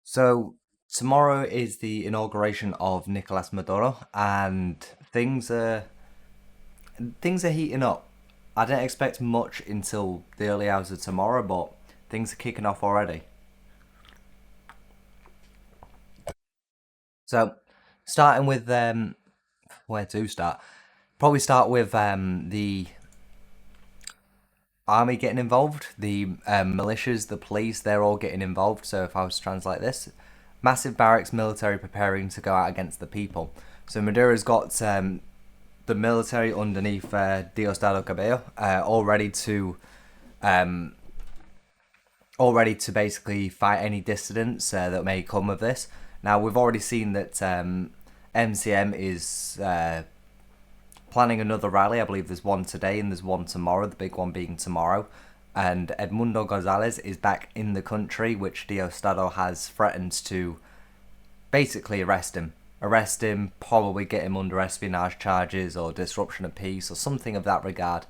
So tomorrow is the inauguration of Nicolas Maduro, and things are heating up. I didn't expect much until the early hours of tomorrow, but things are kicking off already. So, starting with where to start? Probably start with the army getting involved, the militias, the police. They're all getting involved. So, if I was to translate this, massive barracks military preparing to go out against the people. So Maduro's got the military underneath Diosdado Cabello, um, all ready to basically fight any dissidents that may come of this. Now we've already seen that MCM is planning another rally. I believe there's one today and there's one tomorrow. The big one being tomorrow. And Edmundo Gonzalez is back in the country, which Diosdado has threatened to basically arrest him, probably get him under espionage charges or disruption of peace or something of that regard.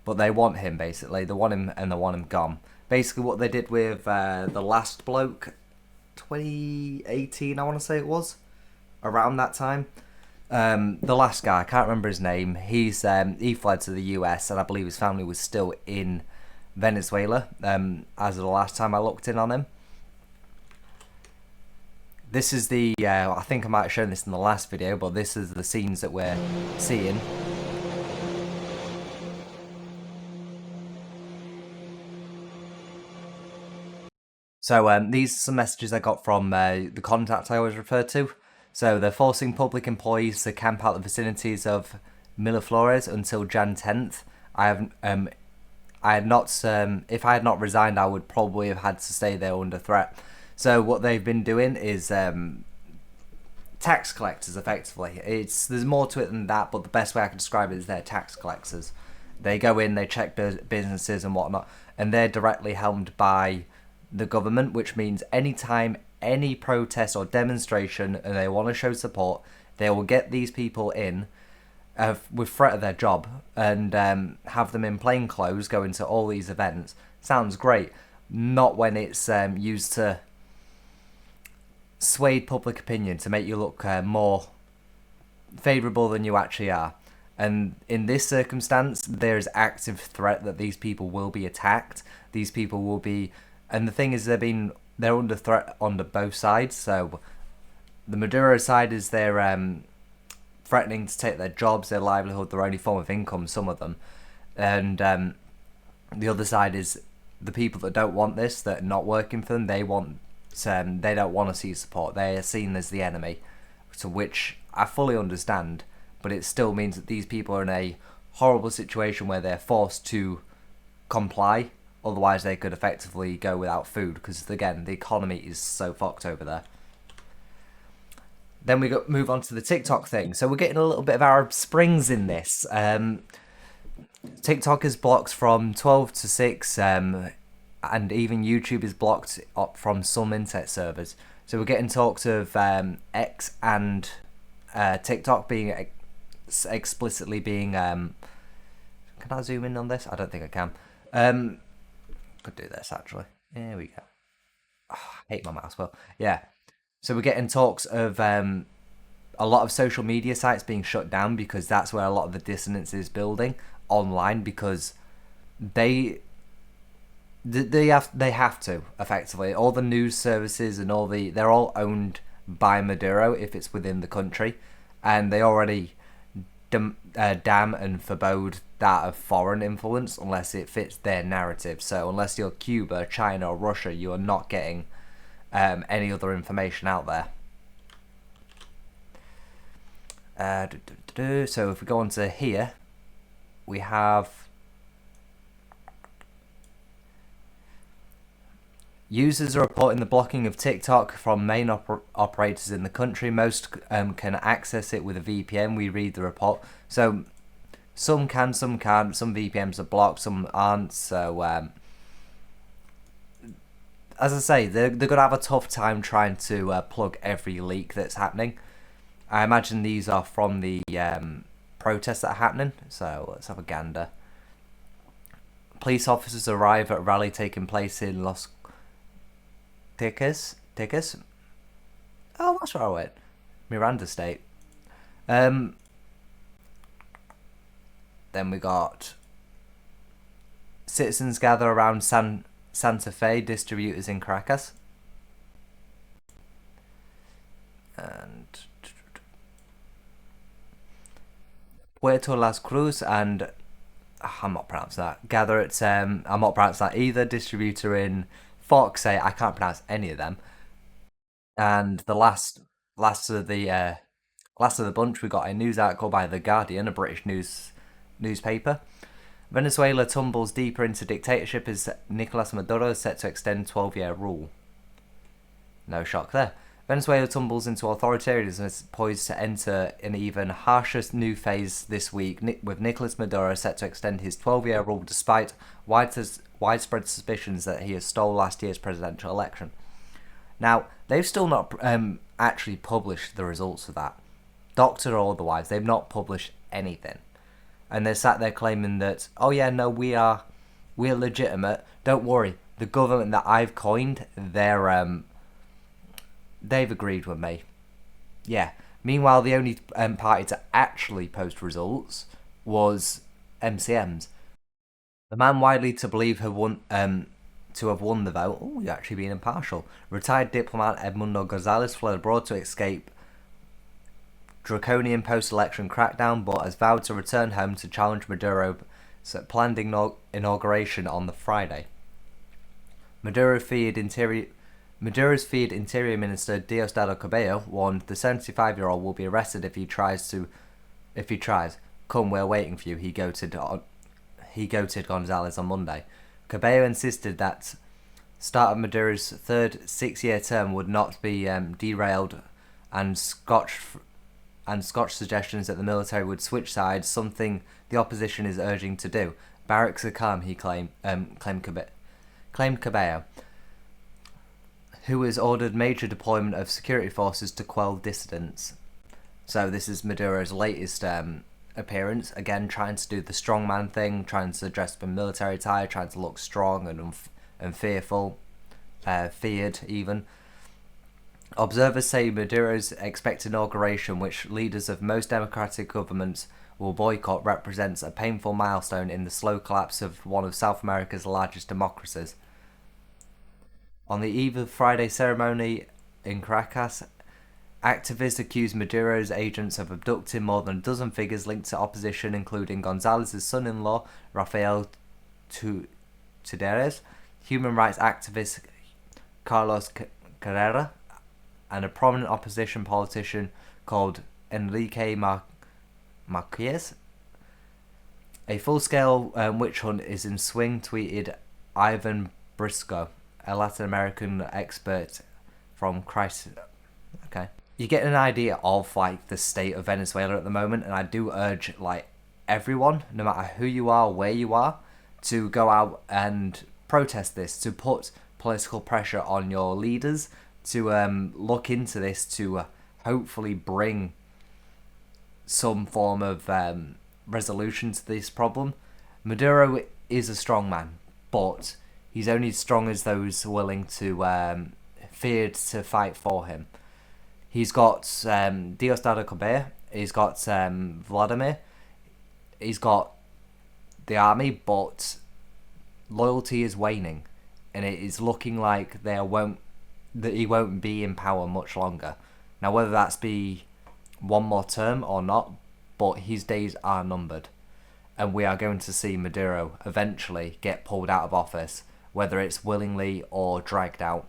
But they want him basically. They want him and they want him gone. Basically, what they did with the last bloke, 2018, I want to say it was, around that time. The last guy, I can't remember his name. He fled to the US, and I believe his family was still in Venezuela. As of the last time I looked in on him. This is the, I think I might have shown this in the last video, but this is the scenes that we're seeing. So these are some messages I got from the contact I always refer to. So they're forcing public employees to camp out the vicinities of Miraflores until Jan 10th. I had not, if I had not resigned, I would probably have had to stay there under threat. So what they've been doing is tax collectors, effectively. There's more to it than that, but the best way I can describe it is they're tax collectors. They go in, they check businesses and whatnot, and they're directly helmed by the government, which means anytime any protest or demonstration and they want to show support, they will get these people in with threat of their job and have them in plain clothes go into all these events. Sounds great. Not when it's used to sway public opinion to make you look more favourable than you actually are. And in this circumstance, there is active threat that these people will be attacked. These people will be, and the thing is, they're under threat on both sides. So the Maduro side is they're threatening to take their jobs, their livelihood, their only form of income, some of them, and the other side is the people that don't want this, that are not working for them. They don't want to see support. They are seen as the enemy, to which I fully understand, but it still means that these people are in a horrible situation where they're forced to comply. Otherwise, they could effectively go without food because, again, the economy is so fucked over there. Then we move on to the TikTok thing. So we're getting a little bit of Arab Springs in this. TikTok is blocked from 12 to 6, and even YouTube is blocked up from some internet servers. So we're getting talks of X and TikTok being explicitly being... can I zoom in on this? I don't think I can. Could do this, actually. There we go. Oh, I hate my mouse. Well, yeah. So we're getting talks of a lot of social media sites being shut down because that's where a lot of the dissonance is building online, because they have to, effectively. All the news services and they're all owned by Maduro if it's within the country, and they already damn and forbode that of foreign influence unless it fits their narrative. So unless you're Cuba, China or Russia, you are not getting any other information out there. So if we go on to here, we have users are reporting the blocking of TikTok from main operators in the country. Most can access it with a VPN. We read the report. So some can, some can't. Some VPNs are blocked, some aren't. So as I say, they're going to have a tough time trying to plug every leak that's happening. I imagine these are from the protests that are happening. So let's have a gander. Police officers arrive at a rally taking place in Los Ticas. Oh, that's where I went. Miranda State. Um, then we got citizens gather around Santa Fe distributors in Caracas. And Puerto Las Cruz and I'm not pronouncing that. Gather at I'm not pronouncing that either. Distributor in Fox. I can't pronounce any of them. And the last of the last of the bunch, we got a news article by The Guardian, a British newspaper. Venezuela tumbles deeper into dictatorship as Nicolas Maduro is set to extend 12-year rule. No shock there. Venezuela tumbles into authoritarianism and is poised to enter an even harsher new phase this week, with Nicolas Maduro set to extend his 12-year rule despite widespread suspicions that he has stole last year's presidential election. Now, they've still not actually published the results of that. Doctored or otherwise, they've not published anything. And they're sat there claiming that, oh yeah, no, we're legitimate. Don't worry, the government that I've coined, they've agreed with me. Yeah. Meanwhile, the only party to actually post results was MCM's. The man widely to believe have won the vote. Oh, you're actually being impartial. Retired diplomat Edmundo Gonzalez fled abroad to escape draconian post-election crackdown, but has vowed to return home to challenge Maduro's planned inauguration on the Friday. Maduro's feared Interior Minister Diosdado Cabello warned the 75-year-old will be arrested if he tries. Come, we're waiting for you. He goaded Gonzalez on Monday. Cabello insisted that start of Maduro's third 6-year term would not be derailed, and Scotch suggestions that the military would switch sides, something the opposition is urging to do. Barracks are calm, he claimed Cabello, who has ordered major deployment of security forces to quell dissidents. So this is Maduro's latest appearance, again trying to do the strongman thing, trying to dress up in military attire, trying to look strong and fearful, feared even. Observers say Maduro's expected inauguration, which leaders of most democratic governments will boycott, represents a painful milestone in the slow collapse of one of South America's largest democracies. On the eve of Friday's ceremony in Caracas, activists accused Maduro's agents of abducting more than a dozen figures linked to opposition, including Gonzalez's son-in-law, Rafael Tuderes, human rights activist Carlos Carrera, and a prominent opposition politician called Enrique Marquez. A full-scale witch hunt is in swing, tweeted Ivan Briscoe, a Latin American expert from Christ. Okay. You get an idea of like the state of Venezuela at the moment, and I do urge like everyone, no matter who you are, where you are, to go out and protest this, to put political pressure on your leaders, to look into this, to hopefully bring some form of resolution to this problem. Maduro is a strong man, but he's only as strong as those willing to feared to fight for him. He's got Diosdado Cabello, he's got Vladimir, he's got the army, but loyalty is waning, and it is looking like he won't be in power much longer. Now, whether that's be one more term or not, but his days are numbered, and we are going to see Maduro eventually get pulled out of office, whether it's willingly or dragged out.